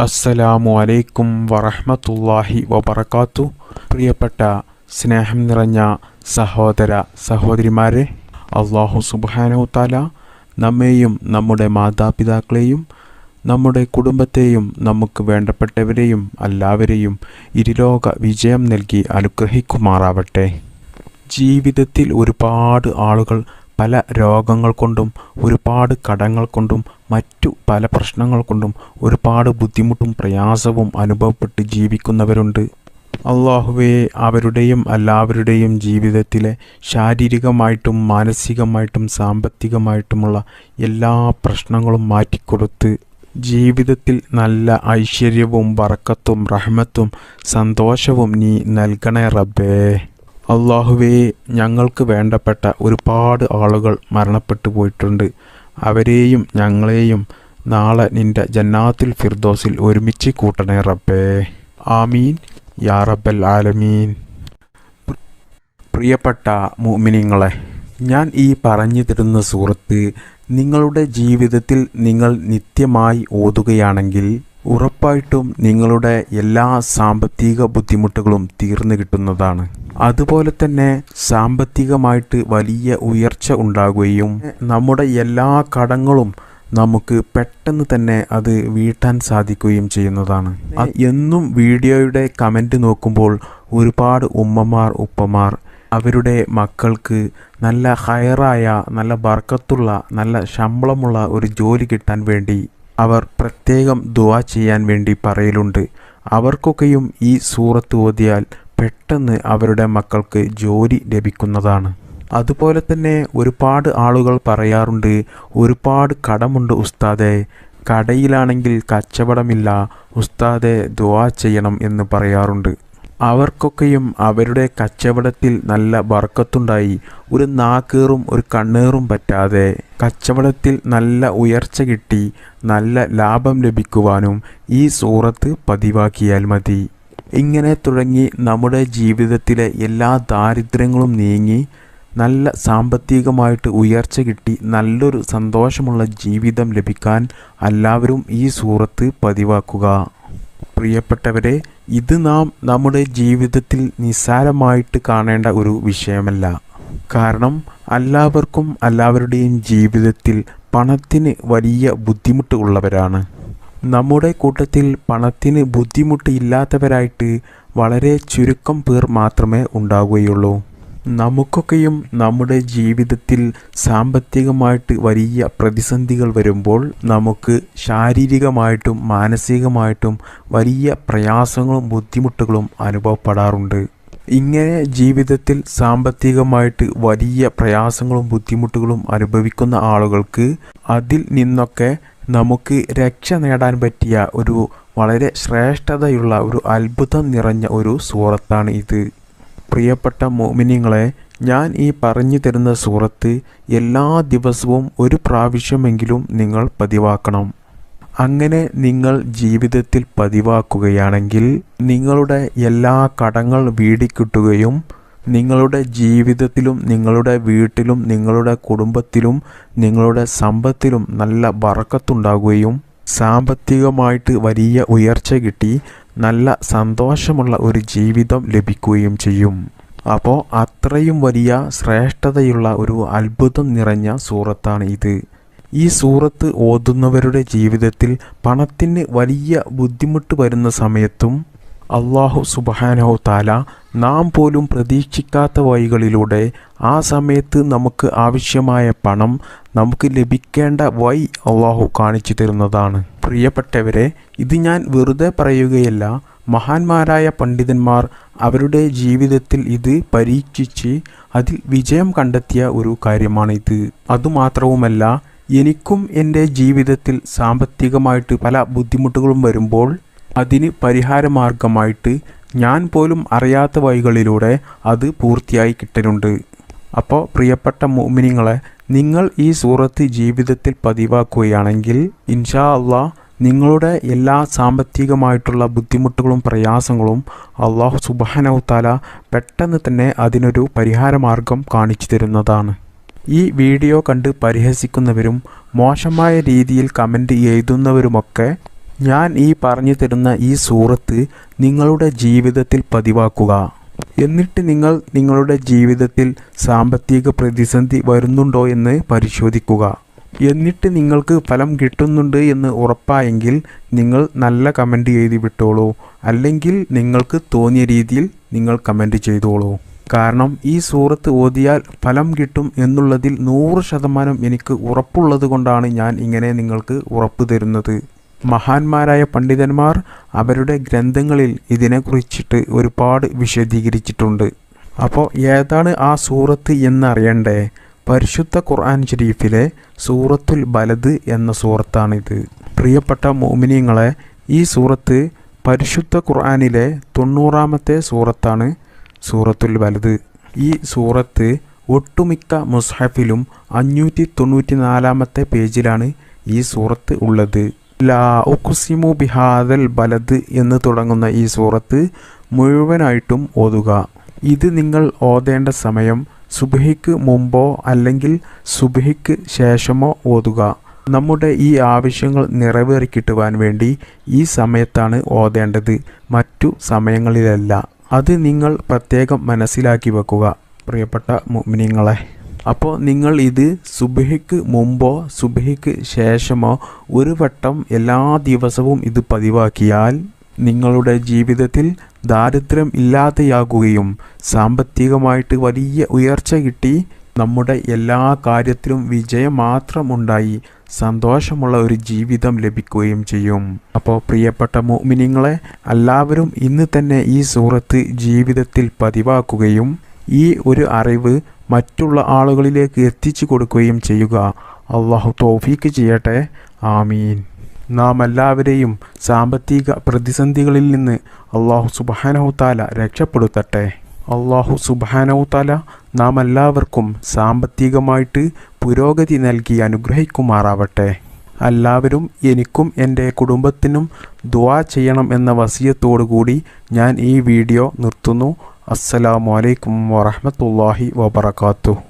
അസ്സലാമു അലൈക്കും വറഹ്മത്തുള്ളാഹി വബറകാത്തു. പ്രിയപ്പെട്ട സ്നേഹം നിറഞ്ഞ സഹോദര സഹോദരിമാരെ, അല്ലാഹു സുബ്ഹാനഹു തആല നമ്മെയും നമ്മുടെ മാതാപിതാക്കളെയും നമ്മുടെ കുടുംബത്തെയും നമുക്ക് വേണ്ടപ്പെട്ടവരെയും എല്ലാവരെയും ഇരുലോക വിജയം നൽകി അനുഗ്രഹിക്കുമാറാവട്ടെ. ജീവിതത്തിൽ ഒരുപാട് ആളുകൾ പല രോഗങ്ങൾ കൊണ്ടും ഒരുപാട് കടങ്ങൾ കൊണ്ടും മറ്റു പല പ്രശ്നങ്ങൾ കൊണ്ടും ഒരുപാട് ബുദ്ധിമുട്ടും പ്രയാസവും അനുഭവപ്പെട്ട് ജീവിക്കുന്നവരുണ്ട്. അല്ലാഹുവേ, അവരുടെയും എല്ലാവരുടെയും ജീവിതത്തിലെ ശാരീരികമായിട്ടും മാനസികമായിട്ടും സാമ്പത്തികമായിട്ടുമുള്ള എല്ലാ പ്രശ്നങ്ങളും മാറ്റിക്കൊടുത്ത് ജീവിതത്തിൽ നല്ല ഐശ്വര്യവും ബറക്കത്തും റഹ്മത്തും സന്തോഷവും നീ നൽകണേ റബ്ബേ. അല്ലാഹുവേ, ഞങ്ങൾക്ക് വേണ്ടപ്പെട്ട ഒരുപാട് ആളുകൾ മരണപ്പെട്ടു പോയിട്ടുണ്ട്. അവരെയും ഞങ്ങളെയും നാളെ നിൻ്റെ ജന്നാത്തുൽ ഫിർദൗസിൽ ഒരുമിച്ച് കൂട്ടണേ റബ്ബേ. ആമീൻ യാ റബ്ബൽ ആലമീൻ. പ്രിയപ്പെട്ട മുഅ്മിനീങ്ങളെ, ഞാൻ ഈ പറഞ്ഞു തരുന്ന സൂറത്ത് നിങ്ങളുടെ ജീവിതത്തിൽ നിങ്ങൾ നിത്യമായി ഓതുകയാണെങ്കിൽ ഉറപ്പായിട്ടും നിങ്ങളുടെ എല്ലാ സാമ്പത്തിക ബുദ്ധിമുട്ടുകളും തീർന്നു കിട്ടുന്നതാണ്. അതുപോലെ തന്നെ സാമ്പത്തികമായിട്ട് വലിയ ഉയർച്ച ഉണ്ടാകുകയും നമ്മുടെ എല്ലാ കടങ്ങളും നമുക്ക് പെട്ടെന്ന് തന്നെ അത് വീട്ടാൻ സാധിക്കുകയും ചെയ്യുന്നതാണ്. എന്നും വീഡിയോയുടെ കമൻറ്റ് നോക്കുമ്പോൾ ഒരുപാട് ഉമ്മമാർ ഉപ്പമാർ അവരുടെ മക്കൾക്ക് നല്ല ഹയറായ നല്ല ബർക്കത്തുള്ള നല്ല ശമ്പളമുള്ള ഒരു ജോലി കിട്ടാൻ വേണ്ടി അവർ പ്രത്യേകം ദുആ ചെയ്യാൻ വേണ്ടി പറയലുണ്ട്. അവർക്കൊക്കെയും ഈ സൂറത്ത് ഓതിയാൽ പെട്ടെന്ന് അവരുടെ മക്കൾക്ക് ജോലി ലഭിക്കുന്നതാണ്. അതുപോലെ തന്നെ ഒരുപാട് ആളുകൾ പറയാറുണ്ട്, ഒരുപാട് കടമുണ്ട് ഉസ്താദേ, കടയിലാണെങ്കിൽ കച്ചവടമില്ല ഉസ്താദേ, ദുആ ചെയ്യണം എന്ന് പറയാറുണ്ട്. അവർക്കൊക്കെയും അവരുടെ കച്ചവടത്തിൽ നല്ല ബർക്കത്തുണ്ടായി ഒരു നാക്കേറും ഒരു കണ്ണേറും പറ്റാതെ കച്ചവടത്തിൽ നല്ല ഉയർച്ച കിട്ടി നല്ല ലാഭം ലഭിക്കുവാനും ഈ സൂറത്ത് പതിവാക്കിയാൽ മതി. ഇങ്ങനെ തുടങ്ങി നമ്മുടെ ജീവിതത്തിലെ എല്ലാ ദാരിദ്ര്യങ്ങളും നീങ്ങി നല്ല സാമ്പത്തികമായിട്ട് ഉയർച്ച കിട്ടി നല്ലൊരു സന്തോഷമുള്ള ജീവിതം ലഭിക്കാൻ എല്ലാവരും ഈ സൂറത്ത് പതിവാക്കുക. പ്രിയപ്പെട്ടവരെ, ഇത് നാം നമ്മുടെ ജീവിതത്തിൽ നിസ്സാരമായിട്ട് കാണേണ്ട ഒരു വിഷയമല്ല. കാരണം എല്ലാവർക്കും എല്ലാവരുടെയും ജീവിതത്തിൽ പണത്തിന് വലിയ ബുദ്ധിമുട്ട് ഉള്ളവരാണ്. നമ്മുടെ കൂട്ടത്തിൽ പണത്തിന് ബുദ്ധിമുട്ട് ഇല്ലാത്തവരായിട്ട് വളരെ ചുരുക്കം പേർ മാത്രമേ ഉണ്ടാവുകയുള്ളൂ. നമുക്കൊക്കെയും നമ്മുടെ ജീവിതത്തിൽ സാമ്പത്തികമായിട്ട് വലിയ പ്രതിസന്ധികൾ വരുമ്പോൾ നമുക്ക് ശാരീരികമായിട്ടും മാനസികമായിട്ടും വലിയ പ്രയാസങ്ങളും ബുദ്ധിമുട്ടുകളും അനുഭവപ്പെടാറുണ്ട്. ഇങ്ങനെ ജീവിതത്തിൽ സാമ്പത്തികമായിട്ട് വലിയ പ്രയാസങ്ങളും ബുദ്ധിമുട്ടുകളും അനുഭവിക്കുന്ന ആളുകൾക്ക് അതിൽ നിന്നൊക്കെ നമുക്ക് രക്ഷ നേടാൻ പറ്റിയ ഒരു വളരെ ശ്രേഷ്ഠതയുള്ള ഒരു അത്ഭുതം നിറഞ്ഞ ഒരു സൂറത്താണ് ഇത്. പ്രിയപ്പെട്ട മുഅ്മിനീങ്ങളെ, ഞാൻ ഈ പറഞ്ഞു തരുന്ന സൂറത്ത് എല്ലാ ദിവസവും ഒരു പ്രാവശ്യമെങ്കിലും നിങ്ങൾ പതിവാക്കണം. അങ്ങനെ നിങ്ങൾ ജീവിതത്തിൽ പതിവാക്കുകയാണെങ്കിൽ നിങ്ങളുടെ എല്ലാ കടങ്ങൾ വീടിക്കിട്ടുകയും നിങ്ങളുടെ ജീവിതത്തിലും നിങ്ങളുടെ വീട്ടിലും നിങ്ങളുടെ കുടുംബത്തിലും നിങ്ങളുടെ സമ്പത്തിലും നല്ല ബറക്കത്തുണ്ടാകുകയും സാമ്പത്തികമായിട്ട് വലിയ ഉയർച്ച കിട്ടി നല്ല സന്തോഷമുള്ള ഒരു ജീവിതം ലഭിക്കുകയും ചെയ്യും. അപ്പോൾ അത്രയും വലിയ ശ്രേഷ്ഠതയുള്ള ഒരു അത്ഭുതം നിറഞ്ഞ സൂറത്താണ് ഇത്. ഈ സൂറത്ത് ഓതുന്നവരുടെ ജീവിതത്തിൽ പണത്തിന് വലിയ ബുദ്ധിമുട്ട് വരുന്ന സമയത്തും അല്ലാഹു സുബ്ഹാനഹു തആല നാം പോലും പ്രതീക്ഷിക്കാത്ത വഴികളിലൂടെ ആ സമയത്ത് നമുക്ക് ആവശ്യമായ പണം നമുക്ക് ലഭിക്കേണ്ട വഴി അല്ലാഹു കാണിച്ചു തരുന്നതാണ്. പ്രിയപ്പെട്ടവരെ, ഇത് ഞാൻ വെറുതെ പറയുകയല്ല. മഹാന്മാരായ പണ്ഡിതന്മാർ അവരുടെ ജീവിതത്തിൽ ഇത് പരീക്ഷിച്ച് അതിൽ വിജയം കണ്ടെത്തിയ ഒരു കാര്യമാണിത്. അതുമാത്രവുമല്ല, എനിക്കും എൻ്റെ ജീവിതത്തിൽ സാമ്പത്തികമായിട്ട് പല ബുദ്ധിമുട്ടുകളും വരുമ്പോൾ അതിന് പരിഹാരമാർഗമായിട്ട് ഞാൻ പോലും അറിയാത്ത വഴികളിലൂടെ അത് പൂർത്തിയായി കിട്ടലുണ്ട്. അപ്പോൾ പ്രിയപ്പെട്ട മുഅ്മിനീങ്ങളെ, നിങ്ങൾ ഈ സൂറത്ത് ജീവിതത്തിൽ പതിവാക്കുകയാണെങ്കിൽ ഇൻഷാ അല്ലാഹ് നിങ്ങളുടെ എല്ലാ സാമ്പത്തികമായിട്ടുള്ള ബുദ്ധിമുട്ടുകളും പ്രയാസങ്ങളും അല്ലാഹു സുബ്ഹാനഹു തആല പെട്ടെന്ന് തന്നെ അതിനൊരു പരിഹാരമാർഗം കാണിച്ചു തരുന്നതാണ്. ഈ വീഡിയോ കണ്ട് പരിഹസിക്കുന്നവരും മോശമായ രീതിയിൽ കമൻറ്റ് എഴുതുന്നവരുമൊക്കെ ഞാൻ ഈ പറഞ്ഞു തരുന്ന ഈ സൂറത്ത് നിങ്ങളുടെ ജീവിതത്തിൽ പതിവാക്കുക. എന്നിട്ട് നിങ്ങൾ നിങ്ങളുടെ ജീവിതത്തിൽ സാമ്പത്തിക പ്രതിസന്ധി വരുന്നുണ്ടോ എന്ന് പരിശോധിക്കുക. എന്നിട്ട് നിങ്ങൾക്ക് ഫലം കിട്ടുന്നുണ്ട് എന്ന് ഉറപ്പായെങ്കിൽ നിങ്ങൾ നല്ല കമൻറ്റ് എഴുതി വിട്ടോളൂ. അല്ലെങ്കിൽ നിങ്ങൾക്ക് തോന്നിയ രീതിയിൽ നിങ്ങൾ കമൻറ്റ് ചെയ്തോളൂ. കാരണം ഈ സൂറത്ത് ഓതിയാൽ ഫലം കിട്ടും എന്നുള്ളതിൽ 100% എനിക്ക് ഉറപ്പുള്ളത് കൊണ്ടാണ് ഞാൻ ഇങ്ങനെ നിങ്ങൾക്ക് ഉറപ്പ് തരുന്നത്. മഹാന്മാരായ പണ്ഡിതന്മാർ അവരുടെ ഗ്രന്ഥങ്ങളിൽ ഇതിനെക്കുറിച്ചിട്ട് ഒരുപാട് വിശദീകരിച്ചിട്ടുണ്ട്. അപ്പോൾ ഏതാണ് ആ സൂറത്ത് എന്നറിയണ്ടേ? പരിശുദ്ധ ഖുർആൻ ഷരീഫിലെ സൂറത്തുൽ ബലദ് എന്ന സൂറത്താണിത്. പ്രിയപ്പെട്ട മുഅ്മിനീങ്ങളെ, ഈ സൂറത്ത് പരിശുദ്ധ ഖുർആനിലെ 90ാമത്തെ സൂറത്താണ് സൂറത്തുൽ ബലദ്. ഈ സൂറത്ത് ഒട്ടുമിക്ക മുസ്ഹഫിലും 594ാമത്തെ പേജിലാണ് ഈ സൂറത്ത് ഉള്ളത്. ലാ ഉഖ്സിമു ബിഹാദൽ ബലദ് എന്ന് തുടങ്ങുന്ന ഈ സൂറത്ത് മുഴുവനായിട്ടും ഓതുക. ഇത് നിങ്ങൾ ഓതേണ്ട സമയം സുബ്ഹിക്ക് മുമ്പോ അല്ലെങ്കിൽ സുബ്ഹിക്ക് ശേഷമോ ഓതുക. നമ്മുടെ ഈ ആവശ്യങ്ങൾ നിറവേറിക്കിട്ടുവാൻ വേണ്ടി ഈ സമയത്താണ് ഓതേണ്ടത്, മറ്റു സമയങ്ങളിലല്ല. അത് നിങ്ങൾ പ്രത്യേകം മനസ്സിലാക്കി വെക്കുക പ്രിയപ്പെട്ട മുഅ്മിനീങ്ങളെ. അപ്പോൾ നിങ്ങൾ ഇത് സുബ്ഹിക്ക് മുമ്പോ സുബ്ഹിക്ക് ശേഷമോ ഒരു വട്ടം എല്ലാ ദിവസവും ഇത് പതിവാക്കിയാൽ നിങ്ങളുടെ ജീവിതത്തിൽ ദാരിദ്ര്യം ഇല്ലാതെയാകുകയും സാമ്പത്തികമായിട്ട് വലിയ ഉയർച്ച കിട്ടി നമ്മുടെ എല്ലാ കാര്യത്തിലും വിജയം മാത്രമുണ്ടായി സന്തോഷമുള്ള ഒരു ജീവിതം ലഭിക്കുകയും ചെയ്യും. അപ്പോൾ പ്രിയപ്പെട്ട മുഅ്മിനീങ്ങളെ, എല്ലാവരും ഇന്ന് തന്നെ ഈ സൂറത്ത് ജീവിതത്തിൽ പതിവാക്കുകയും ഈ ഒരു അറിവ് മറ്റുള്ള ആളുകളിലേക്ക് എത്തിച്ചു കൊടുക്കുകയും ചെയ്യുക. അള്ളാഹു തൗഫീക്ക് ചെയ്യട്ടെ. ആമീൻ. നാം എല്ലാവരെയും സാമ്പത്തിക പ്രതിസന്ധികളിൽ നിന്ന് അള്ളാഹു സുബ്ഹാനഹു തആല രക്ഷപ്പെടുത്തട്ടെ. അള്ളാഹു സുബ്ഹാനഹു തആല നാം എല്ലാവർക്കും സാമ്പത്തികമായിട്ട് പുരോഗതി നൽകി അനുഗ്രഹിക്കുമാറാവട്ടെ. എല്ലാവരും എനിക്കും എൻ്റെ കുടുംബത്തിനും ദുആ ചെയ്യണം എന്ന വസിയത്തോടു കൂടി ഞാൻ ഈ വീഡിയോ നിർത്തുന്നു. അസ്സലാമു അലൈക്കും വറഹ്മത്തുള്ളാഹി വബറകാതുഹു.